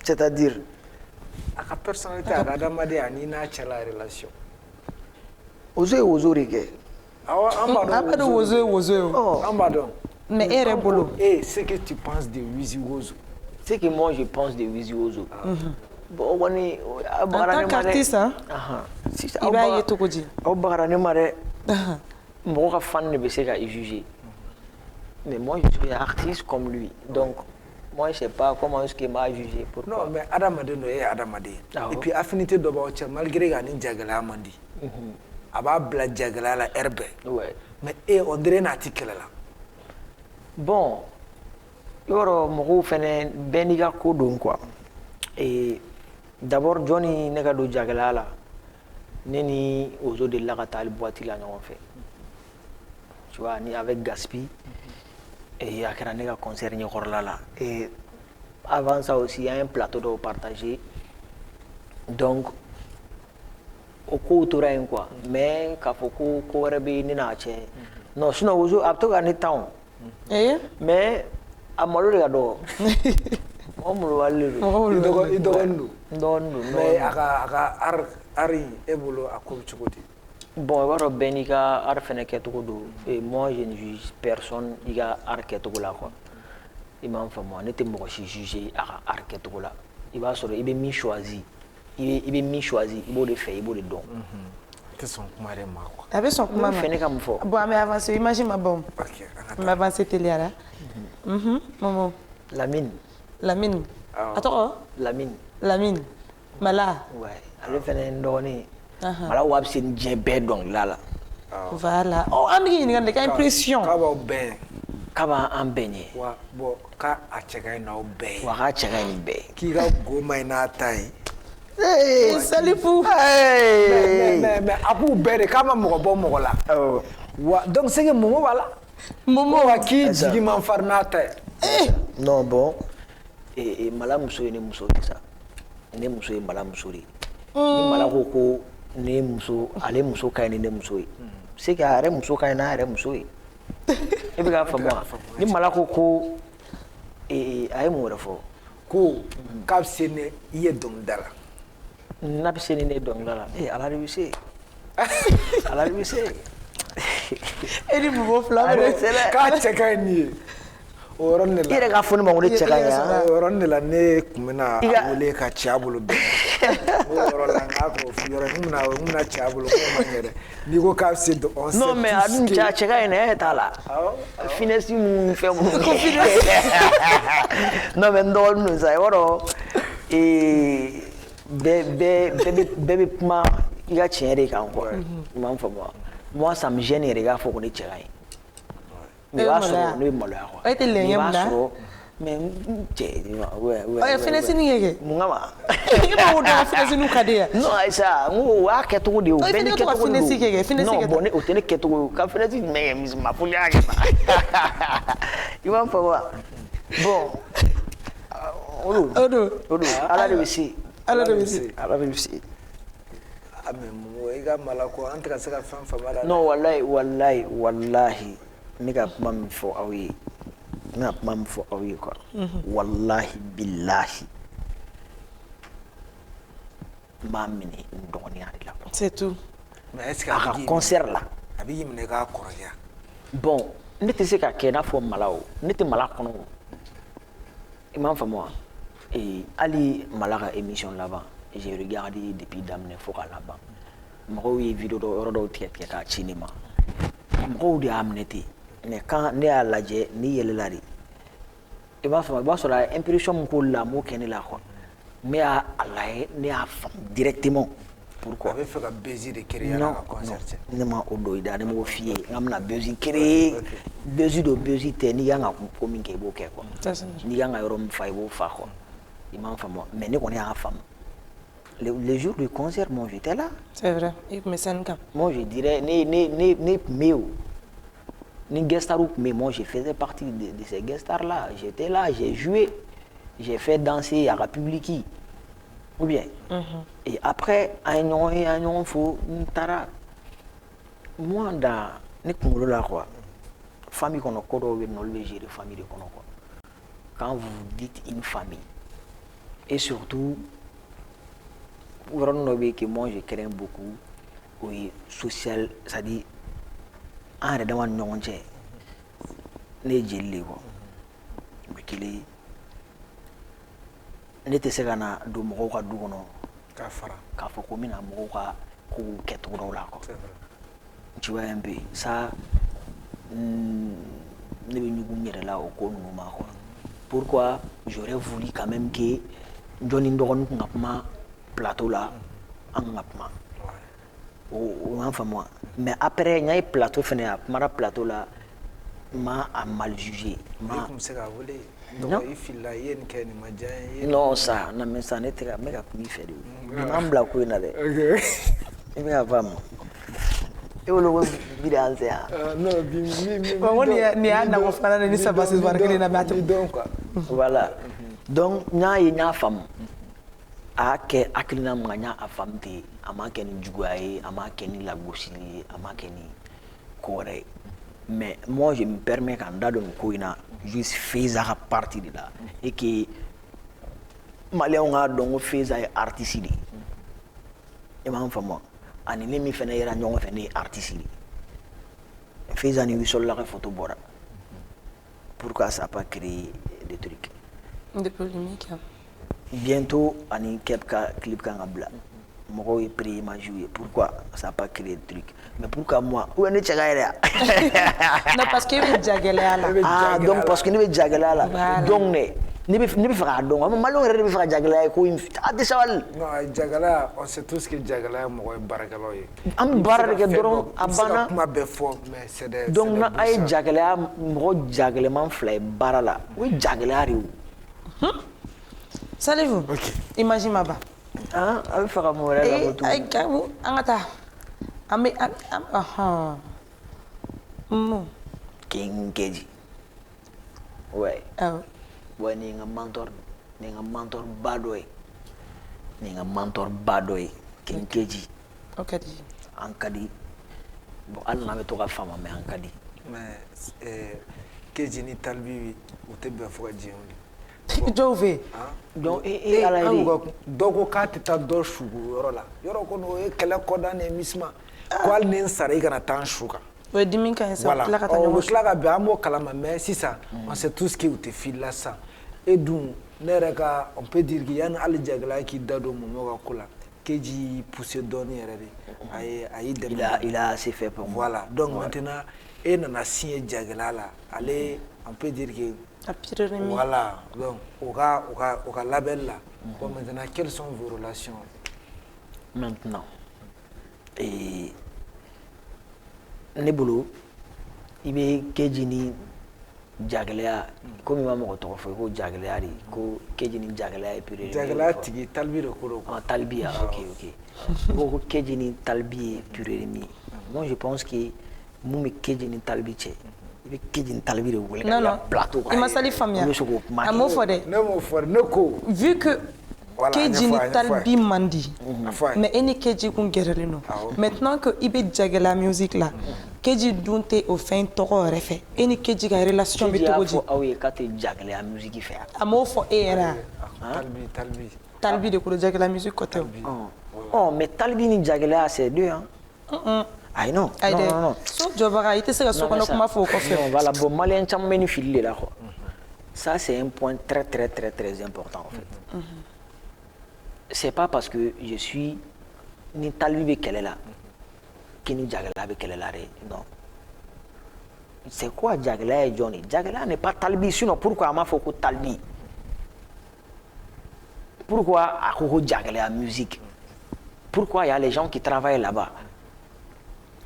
C'est-à-dire A ka personnalité a ka adamadenya n'i n'a cɛla relation. Wozo ye Wozo de kɛ. Awɔ an b'a dɔn Wozo ye Wozo ye o. An b'a dɔn. Mais e yɛrɛ bolo. Ce que tu penses de Wizi Wozo? Ce que moi je pense de Wizi Wozo. Bon kɔni en tant qu'artiste i b'a ye cogo di? Aw bagara ne ma dɛ. Mɔgɔ ka fan de bɛ se ka i juger. Mais moi je suis artiste comme lui donc Moi, je sais pas comment est-ce qu'il m'a jugé. Pourquoi? Non, mais adamaden no ye adamaden. Et puis affinité dɔ b'aw cɛ malgré que ani jagɛlɛya man di. A b'a bila jagɛlɛya la heure bɛɛ. Ouais. Mais on dirait n'a ti kɛlɛ la. Bon, yɔrɔ mɔgɔw fɛnɛ bɛɛ n'i ka ko don quoi. Et d'abord Johnny ne ka don jagɛlɛya la ne ni Ozo delila ka taa boîte la ɲɔgɔn fɛ. Tu vois, ni avec Gaspi. Et a kɛra ne ka concert ɲɛkɔrɔla la. Et avant ça aussi, il y a un plateau dɔw partagé. Donc, o kow tora yen quoi. Mais k'a fɔ ko wɛrɛ bɛ ne n'a cɛ. Non, sinon Ozo a bɛ to ka ne tan o. Mais a malo de ka dɔgɔ. Mɔgɔ malo wale de don. I dɔgɔnin don. N dɔgɔnin don. Mais a ka art e bolo a ko bɛ cogo di? Bon, i b'a dɔn bɛɛ n'i ka art fɛnɛ kɛcogo don. Et moi, je ne juge personne i ka art kɛcogo la quoi. I m'a faamu, ne tɛ mɔgɔ si juger a ka art kɛcogo la. I b'a sɔrɔ i bɛ min choisi, i bɛ min choisi, i b'o de fɛ, i b'o de dɔn. Tɛ sɔn kuma yɛrɛ ma quoi. A bɛ sɔn kuma ma. Fɛn ne ka mun fɔ. Bon, an bɛ avancer image ma bɔ. Ok, An bɛ avancer teliya la. Momo. Lamine. Lamine. A tɔgɔ? Lamine. Lamine. Mala. Ouais, ale fɛnɛ ye n dɔgɔnin ye. Mala wa bɛ se ni diɲɛ bɛɛ dɔnkilida la. Voilà. Oh, an bɛ k'i ɲininka de ka impression. K'a b'aw bɛn. K'a b'an bɛɛ ɲɛ. Wa bon k'a cɛ ka ɲi n'aw bɛɛ ye. Wa k'a cɛ ka ɲi ni bɛɛ ye. K'i ka go ma ɲi n'a ta ye. Salifu. Mais a b'u bɛɛ de k'a ma mɔgɔ bɔ mɔgɔ la. Wa donc c'est que Momo b'a la. Momo wa k'i jigi man farin n'a ta ye. Non bon. Mala muso ye ne muso de sa. Ne muso ye Mala muso de ye. Ni Mala ko ne muso, ale muso ka ɲi ni ne muso ye. C'est que a yɛrɛ muso ka ɲi n'a yɛrɛ muso ye. E bɛ k'a faamu wa? Ni Mala ko a ye mun wɛrɛ fɔ? Ko k'a bɛ se ne i ye dɔnkilida la. N'a bɛ se ni ne ye dɔnkilida la. Ala de bɛ se. Ala de bɛ se. E ni Momo fila bɛ de. K'a cɛ ka ɲi nin ye. O yɔrɔnin de la. I yɛrɛ k'a fɔ ne ma ko ne cɛ ka ɲi yan. O yɔrɔnin de la ne tun bɛna a wele ka cɛ a bolo bɛn. O yɔrɔ la n k'a k'o fɔ yɔrɔ n bɛna cɛ a bolo k'o ma ɲɛ dɛ. N'i ko k'a bɛ se on sait non mais a dun cɛ ka ɲi dɛ e t'a la. Finesse mun fɛn mun kɛ. Non mais n dɔgɔnin don sa i b'a dɔn bɛɛ bɛ kuma i ka tiɲɛ de kan quoi. I m'a faamu wa? Moi ça me gêne yɛrɛ k'a fɔ ko ne cɛ ka ɲi. Mais i b'a sɔrɔ ne bɛ maloya quoi. E tɛ lɛngɛ mun na? Mais cɛ ouais finesse ni kɛ. Mun kama? I b'a fɔ ko finesse n'u ka di yan. Non Aïssa n ko o y'a kɛcogo de ye o bɛɛ ni kɛcogo de finesse kɛ finesse non kɛ. bon o tɛ ne kɛcogo ye ka finesse jumɛn kɛ misima fo y'a kɛ i b'a fɔ wa bon o don ala de bɛ se. Ala de bɛ se. Ala de bɛ se. mais Momo i ka Mala ko an tɛ ka se ka fɛn faamu a la. Non wallahi ne ka kuma min fɔ aw ye ne ka kuma min fɔ aw ye quoi wallahi billahi n b'a minɛ n dɔgɔninya de la. C'est tout. Mais est-ce que a ka concert la. a bɛ y'i minɛ k'a kɔrɔkɛ. Bon ne tɛ se ka kɛ i n'a fɔ Mala o ne tɛ Mala kɔnɔ o i m'a faamu wa hali Mala ka émission laban j'ai regardé depuis daminɛ fo ka laban mɔgɔw ye vidéo dɔw yɔrɔ dɔw tigɛ k'a ci ne ma mɔgɔw de y'a minɛ ten mais quand ne y'a lajɛ ne yɛlɛla de i b'a faamu i b'a sɔrɔ a ye impression min k'o la m'o kɛ ne la quoi ne y'a lajɛ ne y'a faamu directement. Pourquoi? A bɛ fɛ ka buzz de créer a ka concert. Ne ma o don i da ne m'o f'i ye n ka bɛna buzz créer buzz don buzz tɛ n'i kan ka ko min kɛ i b'o kɛ quoi n'i kan ka yɔrɔ min fa i b'o fa quoi i m'a faamu mais ne kɔni y'a faamu les jours du concert moi j'étais là. C'est vrai i tun bɛ scène kan. Moi je dirais ne tun bɛ yen o ni guest star tun bɛ yen moi je faisais partie de ces guest stars là j'étais là j'ai joué j'ai fait danser à la public ou bien et après an ye ɲɔgɔn fo n taara moi dans ne kunkolo la quoi famille kɔnɔ ko dɔw bɛ yen nɔ olu bɛ gérer famille de kɔnɔ quoi quand vous dites une famille et surtout yɔrɔnin dɔ bɛ yen que moi je crains beaucoup o ye social c'est-à-dire an yɛrɛ dama ni ɲɔgɔn cɛ ne ye jeli de ye quoi o ye kelen ye ne tɛ se ka na don mɔgɔw ka du kɔnɔ k'a fɔ ko n bɛna mɔgɔw ka kow kɛcogo dɔw la quoi tu vois un peu ça ne bɛ ɲugun n yɛrɛ la o ko ninnu ma quoi Pourquoi j'aurais voulu quand même que Johnny Ndogon n'a plateau là, en ngapma. Ou enfin moi. Mais après, il y a un plateau, un plateau là, m'a mal jugé. Non, ça, non, mais ça n'était pas méga plus fait. Je m'en quoi n'a de. Et bien, vraiment. Et on le bien voilà. Donc, il y a une femme. A ke akilina manganya a femme te ama ke ni jugaye ama ke ni lagosili ama ke ni kore. Mais moi je me permets quand dans le coina juste faire à partir de là et que malien a donc faire artiste et ma femme ani ni mi fene yera nyongo fene artiste faire ani wi sol la photo bora. Pourquoi ça pas créer des trucs des polémiques? Bientôt, ani kepka clip kangabla. Moi, j'ai pris ma jouer. Pourquoi ça n'a pas créé de truc? Mais pourquoi moi? Où est-ce que non, parce qu'il veut jagueler là. Ah, donc parce qu'il veut jagueler là. Donc, ne me fera donc. Malheureusement, ne me fera jagueler. Ah, des saval. Non, jagueler, on sait tous que jagueler, moi, barakaloy. Am barake doron abana. Ma befo, mais c'est des. Donc, na ay jagueler, moi jagueler man fly barala. Oui, jagueler. Savez-vous? Imagine ma bas. Ah, avec faire amour là. Et avec vous, angata. Ame, King Keji. Ouais. Ah. Ouais, ni un mentor badoy. Ni un mentor badoy. King Keji. Ok. Ankadi. Bon, elle n'avait pas de femme, mais Ankadi. Mais Keji ni talbi ou te befo djim. Jove. Donc, et à la dogo kati ta do shugu yoro la. Yoro kono e kele koda ne misma. Kwal nen sare kana tan shuka. Ouais, diminka en ça. Voilà. On claque bien amo kalama mais si ça, on sait tout ce qui te file là ça. Et donc, nereka, on peut dire qu'il y a un aljagla qui dado momo kola. Keji poussé donner il a assez fait pour moi. Voilà. Donc maintenant, et nana signé jagla là. Allez, on peut dire que voilà, donc au cas label là. Bon, maintenant, quelles sont vos relations? Maintenant, et Nebolo, il est Kejini Jaglea, comme il m'a montré, il faut Jaglea, Kejini Jaglea et puis Jaglea, Talbi le Kuro. Ah, Talbi, ok. Beaucoup Kejini Talbi et puis moi je pense que Moumi Kejini Talbi, il est Kejini Talbi le plateau. Il m'a sali famille. Amour fodé. Vu que Keji ni talbi mandi, mais eni Keji kun gerelino. Maintenant que ibe jague la musique là, Keji dunte au fin toro refait. Eni Keji ga relation bi togoji. Ah oui, quand tu jague la musique fait. Amour fo era. Talbi de ko jague la musique côté. Oh, mais talbi ni jague la c'est deux hein. I know. Non. So jobara ite se ga so kono kuma fo ko fait. Voilà, bon malien cham meni filé là. Ça c'est un point très important en fait. C'est pas parce que je suis ni talibé qu'elle est là, qui ni Jagla qu'elle est là. Non. C'est quoi Jagla et Johnny? Jagla n'est pas talibé, sinon pourquoi m'a fait talibé? Pourquoi à Jagla musique? Pourquoi il y a les gens qui travaillent là-bas?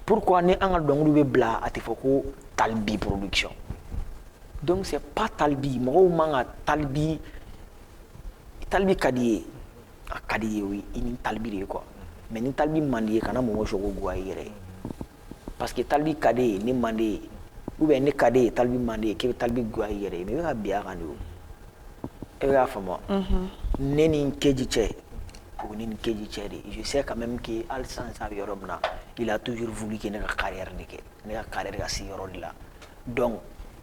Pourquoi ne angal donglu bla à Tifoko talibé production? Donc c'est pas talibé, moi manga talibé kadié. Kadi oui ini talbi quoi mais ni talbi mandi kana mo jogo gwa yere parce que talbi kadi ni mandi ou bien ni kadi talbi mandi ke talbi gwa yere mais ga biya kan do e ga famo neni keji che ou ni keji che je sais quand même que al sans sa yorobna il a toujours voulu que ne carrière ne carrière ga si yoro la donc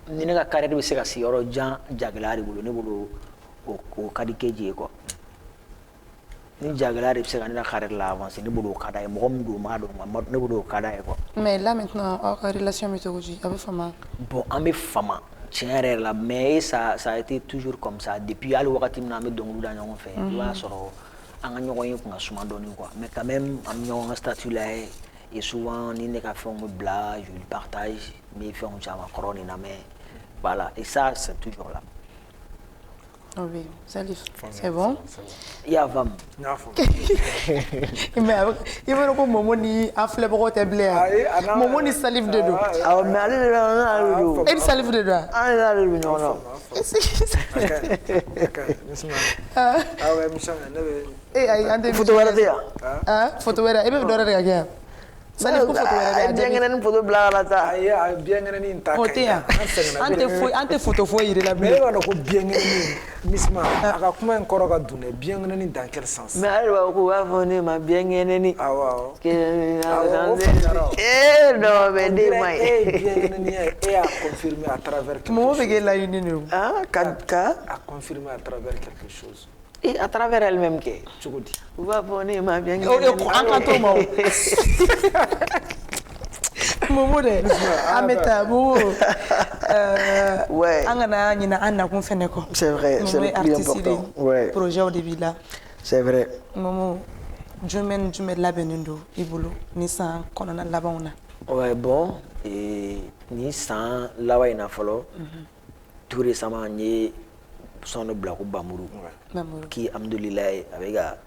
ni ne carrière be se ga si yoro jan jaglari bulu ne bulu o kadi keji quoi ni Jagla se gagner la carrière là avancé ne boulot kada e mo do ma do ne boulot kada e quoi. Mais là maintenant en relation mythologie avec femme. Bon en femme tiens là mais ça a été toujours comme ça depuis al wakati na me donglu da ñon fait tu vois soro anga ñogo yi ko suma doni quoi mais quand même am ñon statut là et souvent ni ne ka fait on me blague je le partage mais fait on chama corona na mais voilà et ça c'est toujours là. Oh oui, Salif, c'est bon. Il y a femme. Mais il veut que Momo ni a fleur brote blé. Momo ni Salif de dos. Ah, mais allez là. Et Salif de dos. Allez là, non, non. Photo wɛrɛ tɛ yan. Photo wɛrɛ e bɛ dɔ wɛrɛ de ka kɛ yan. Salif ko photo wɛrɛ bɛ yan. Biɛnkɛnɛ ni photo bila la ta. Ayi a biɛnkɛnɛ ni ta O tɛ yan. An tɛ photo foyi yiri la mais e bilen. b'a dɔn ko biɛnkɛnɛ misima a ka kuma in kɔrɔ ka don dɛ biɛnkɛnɛ dans quel sens. Mais ale b'a fɔ ko b'a fɔ ne ma biɛnkɛnɛ ni. awɔ. Non mais den ma e ye. ye biɛnkɛnɛ ye e y'a confirmer à travers quelque Momo chose. bɛ kɛ laɲini de o. Ka a confirmer à travers quelque chose. à travers elle-même kɛ. cogo di. U b'a fɔ ne ma biɛnkɛnɛ O ni. de an ka to ma o. Momo dɛ an bɛ taa Momo. Ouais. An kana ɲinɛ an nakun fɛnɛ kɔ. C'est vrai, c'est le Momo ye plus artiste de important. Ouais. projet de b'i la. C'est vrai. Momo jumɛn ni jumɛn labɛnnen don i bolo ni san kɔnɔna labanw na. Ouais, bon, ni san laban in na fɔlɔ, tout récemment n ye son dɔ bila ko Bamuru, Bamuru. qui alhamdulilayi a bɛ ka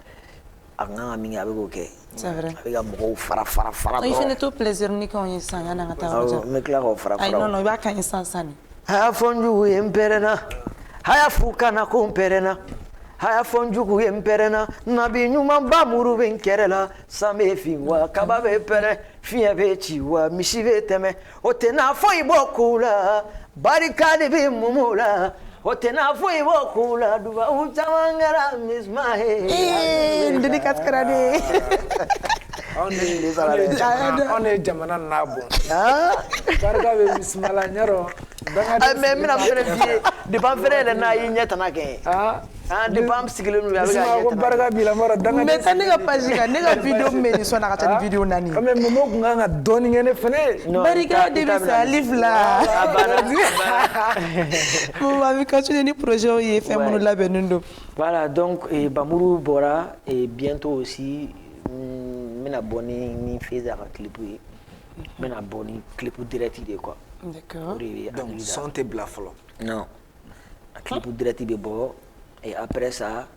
a kan ka min kɛ a bɛ k'o kɛ. C'est vrai. A bɛ ka mɔgɔw fara I fɛnɛ to plaisir ni k'anw ye san yan'an ka taa yɔrɔ jan. N bɛ tila k'o fara Ayi fara. non non i b'a kan ye san ni. A y'a fɔ n jugu ye n pɛrɛnna, a y'a f'u kana ko n pɛrɛnna, a y'a fɔ n jugu ye n pɛrɛnna, nabi ɲuman Bamuru bɛ n kɛrɛ la, san bɛ fin wa kaba bɛ pɛrɛn, fiɲɛ bɛ ci wa misi bɛ tɛmɛ, o tɛ n'a fɔ i bɔ kow la, barika de bɛ Momo la, o tɛ n'a fɔ i bɔ kow la, dubabu caman kɛra Misma ye. N dédicace kɛra de. anw de ye jamana n'a bɔ. barika bɛ misima la ɲɛrɔ. Mais n bɛna fɛnɛ f'i ye depuis an fɛnɛ yɛrɛ n'a ye ɲɛtana kɛ. Depuis an sigilen don a bɛ ka misima ko ɲɛtana kɛ. barika b'i la mɔrɔ danga. Mɛ taa ne ka page kan ne ka video min bɛ nin sɔn na ka ca ni video naani ye. mais Momo kun kan ka dɔɔni kɛ ne fɛnɛ. Non, Barika de bɛ Salif la. A banna. Momo a bɛ continuer ni projet ye fɛn minnu labɛnnen don. Voilà, donc Bamuru bɔra et bientôt aussi n bɛna bɔ ni Feza ka clip ye. N bɛna bɔ ni clip direct de quoi. D'accord. O de bɛ donc hakili la. son tɛ bila fɔlɔ. Non. A clip direct bɛ bɔ et après ça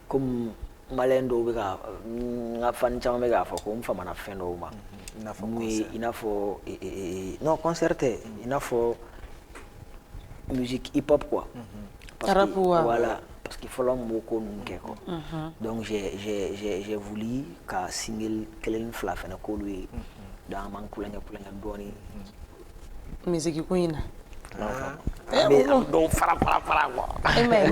comme maliyɛn dɔw bɛ ka n ka fan caman bɛ k'a fɔ ko n famana fɛn dɔw ma. i n'a fɔ Mun ye concert. i n'a fɔ non concert tɛ i n'a fɔ musique hip hop quoi. Parce que- Rap wa. Voilà, parce que fɔlɔ n b'o ko ninnu kɛ quoi. Donc j'ai voulu ka single kelen fila fɛnɛ k'olu ye. Donc an b'an kulonkɛ dɔɔni. Musique ko in na. An bɛ dɔw fara quoi. E ma ye.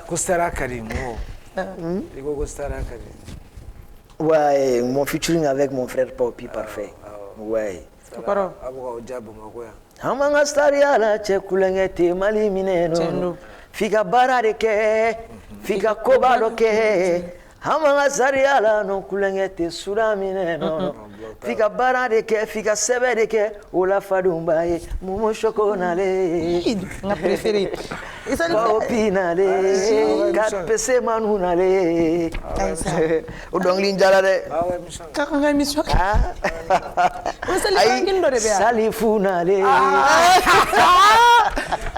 ko sara ka di Momo. i ko sara ka di. Ouais, mon featuring avec mon frère Popi Parfait. Ouais. O kɔrɔ. a bɛ k'aw ja Bamakɔ yan. An b'an ka sariya la cɛ kulonkɛ tɛ Mali minɛ Tiɲɛ nɔ. don. F'i ka baara de kɛ, f'i ka koba dɔ kɛ. An b'an ka sariya la nɔ kulonkɛ tɛ Sudan minɛ nɔ. F'i ka baara de kɛ, f'i ka sɛbɛn de kɛ, o la fadenw b'a ye. Momo Choco nalen. N ka préféré. I Salif. Popi nalen. 4PC Manu nalen. O dɔnkili in jara dɛ. awɔ émission. K'a ka n ka émission kɛ. O Salif Ayi, ranking dɔ de bɛ yan. Salifu nalen.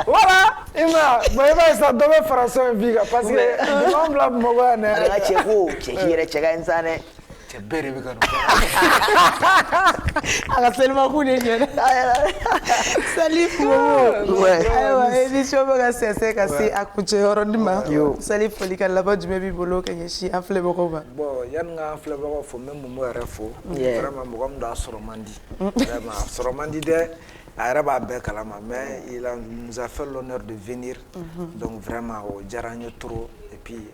voilà i ma bon i b'a ye sisan dɔ bɛ fara son in f'i kan parce que anw bila Bamakɔ yan An dɛ. ka cɛ ko cɛ k'i yɛrɛ cɛ ka ɲi sa dɛ. cɛ bɛɛ de bɛ ka nin A ka selimakun de ɲɛna. Salif Momo. Ouais. Ayiwa émission bɛ ka sɛnsɛn ka se a kuncɛ yɔrɔnin ma. Yo. Salif folikan laban jumɛn b'i bolo ka ɲɛsin an filɛbagaw ma. bon yanni k'an filɛbagaw fo n bɛ Momo yɛrɛ fo. Yeah. vraiment mɔgɔ min don a sɔrɔ man di. vraiment a sɔrɔ man di dɛ. a yɛrɛ b'a bɛɛ kalama mais il nous a fait l'honneur de venir. donc vraiment o diyara n ye trop et puis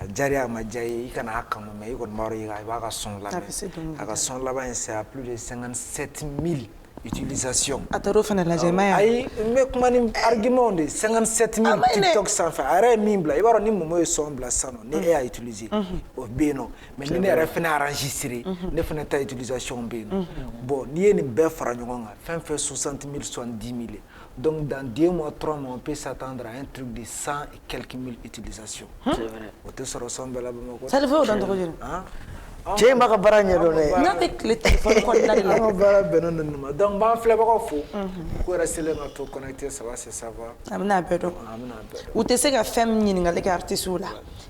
a diyara a ma diya i ye i kana a kanu mais i kɔni b'a dɔn i b'a ka son A bɛ se dɔnkili lamɛn a ka son laban in c'est à plus de 57 000 utilisations. A taar'o fana lajɛ i ma ye wa? ayi n bɛ kuma ni argument de 57 000 maɲi dɛ. TikTok sanfɛ a yɛrɛ ye min bila i b'a dɔn ni Momo ye son bila sisan nɔ ni e y'a utiliser o bɛ yen nɔ mais ni ne yɛrɛ fɛnɛ enregistré ne fɛnɛ ta utilisation bɛ yen nɔ bon n'i ye nin bɛɛ fara ɲɔgɔn kan fɛn fɛn 60 000 70 000 ye donc dans 2 mois 3 mois on peut s'attendre à un truc de 100 et quelques mille utilisations C'est vrai. o tɛ sɔrɔ son bɛɛ la Bamakɔ. Salif y'o dɔn cogo di? Hein? cɛ ma ka baara ɲɛdɔn dɛ n'a bɛ tile téléphone kɔnɔna de la an ka baara bɛnnen don nin ma donc n b'an filɛbagaw fo k'u yɛrɛ selen ka to connecté ça va c'est ça va a bɛna a bɛɛ dɔn an bɛna a bɛɛ dɔn u tɛ se ka fɛn min ɲininkali kɛ artiste la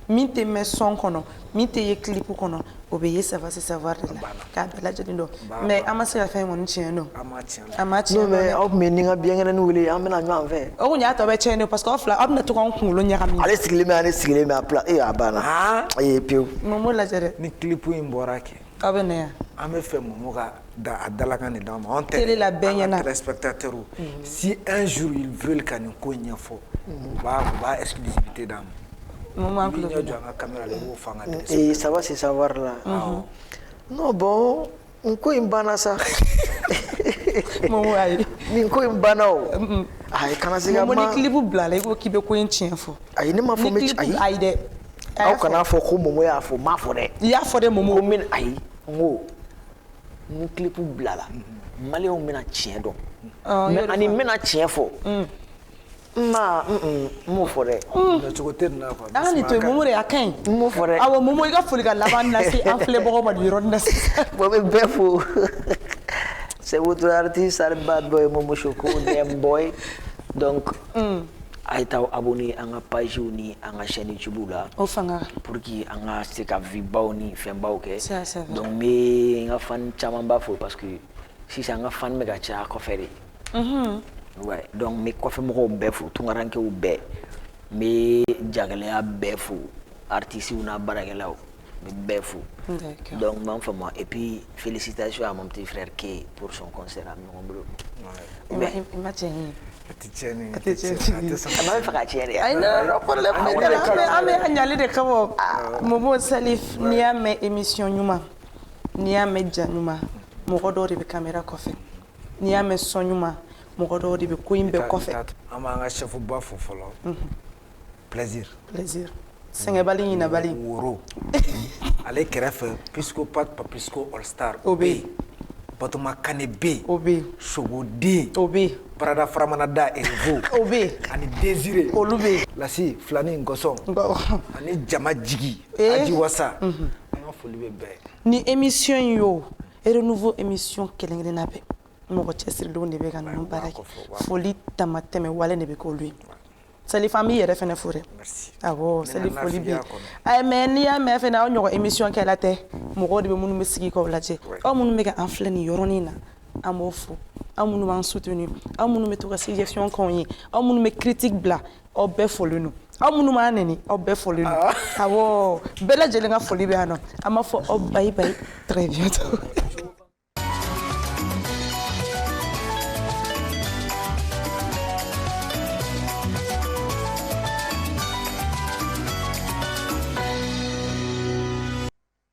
min tɛ mɛn son kɔnɔ min tɛ ye clip kɔnɔ o bɛ ye ça va c'est savoir de la k'a bɛɛ lajɛlen dɔn mais an ma se ka fɛn kɔni tiɲɛ dɔn an ma tiɲɛ a ma non tiɲɛ mais dɔn aw tun bɛ ni ka biɲɛkɛnɛni wele an bɛna ɲɔgɔn fɛ o kun y'a tɔ bɛ tiɲɛ de parce que aw fila aw bɛna to k'an kunkolo ɲagami ale sigilen bɛ ale sigilen bɛ a pla a banna ee pewu Momo lajɛ dɛ ni clip in bɔra kɛ aw bɛ na yan an bɛ fɛ Momo ka a dalakan de d'an ma an tɛ Télé la bɛɛ ɲɛna. an ka téléspectateurs si un jour ils veulent ka nin ko ɲɛfɔ u b'a exclusivité d'an ma Momo an bi tulo ɲɛ bɛ jɔ an ka caméra la i b'o fɔ an ka et ça va c'est savoir là non bon n ko in banna sa Momo ayi nin ko in banna o ayi kana se ka Momo ma ni clip bilala i ko k'i bɛ ko in tiɲɛ fɔ ayi ne ma fɔ ni n bɛ clip ayi ayi dɛ aw kana fɔ ko Momo y'a fɔ n m'a fɔ dɛ i y'a fɔ dɛ Momo ko min ayi n ko ni clip bilala maliyɛnw bɛna tiɲɛ dɔn mais ani n bɛna tiɲɛ fɔ ma n m'o fɔ dɛ mais cogo tɛ nin na quoi an ka nin to yen Momo de a ka ɲi n m'o fɔ dɛ awɔ Momo i ka foli ka laban lase an filɛbagaw ma nin yɔrɔnin na sisan bon n bɛ bɛɛ fo c'est votre artiste are bad boy Momo Choco dem boy donc a ye taa abonné an ka page ni an ka chaîne YouTube la o fanga pour que an ka se ka vie baw ni fɛn baw kɛ Ça, c'est vrai. donc n bɛ n ka fan caman b'a fo parce que sisan n ka fan bɛ ka caya kɔfɛ de ouais donc n bɛ kɔfɛmɔgɔw bɛɛ fo tunkarankew bɛɛ n bɛ jagɛlɛya bɛɛ fo artistes n'a baarakɛlaw n bɛ bɛɛ fo D'accord. donc n b'an faamu et puis félicitations à mon petit frère K pour son concert a bɛ ɲɔgɔn bolo i ma tiɲɛ ye a tɛ tiɲɛ ni a tɛ tiɲɛ a ma bɛ fɛ ka tiɲɛ de ayi non problème an bɛ a ɲali de kama Momo Salif n'i y'a mɛn émission ɲuman n'i y'a mɛn ja ɲuman mɔgɔ dɔw de bɛ caméra kɔfɛ n'i y'a mɛn son ɲuman mɔgɔ dɔw de bɛ ko in bɛɛ kɔfɛ an b'an ka chef ba fo fɔlɔ plaisir plaisir sɛgɛnbali ɲinabali woro ale kɛrɛfɛ Pisco Pat Papisco All Star o bɛ yen Batoma Kane bɛ yen o bɛ yen Sogo den o bɛ yen Barada Faramana da Erivo o bɛ yen ani Désiré olu bɛ yen Lasi Filani Ngɔsɔn ani Jama Jigi Aji Wasa an ka foli bɛ bɛɛ ni émission in y'o renouveau émission kelen-kelenna bɛɛ mɔgɔ cɛsirilenw de bɛ ka ninnu baara kɛ foli damatɛmɛ wale de bɛ k'olu ye Salif an b'i yɛrɛ fɛnɛ fo dɛ awɔ Salif foli bɛ yen mais n'i y'a mɛn fɛnɛ aw ɲɔgɔn émission kɛla tɛ mɔgɔw de bɛ minnu bɛ sigi k'aw lajɛ aw minnu bɛ ka an filɛ nin yɔrɔnin na an b'o fo aw minnu b'an soutenir aw minnu bɛ to ka suggestion k'anw ye aw minnu bɛ critique bila aw bɛɛ folen don aw minnu b'an nɛni aw bɛɛ folen don awɔ bɛɛ lajɛlen ka foli bɛ yan nɔ an b'a fɔ aw bye bye très bientôt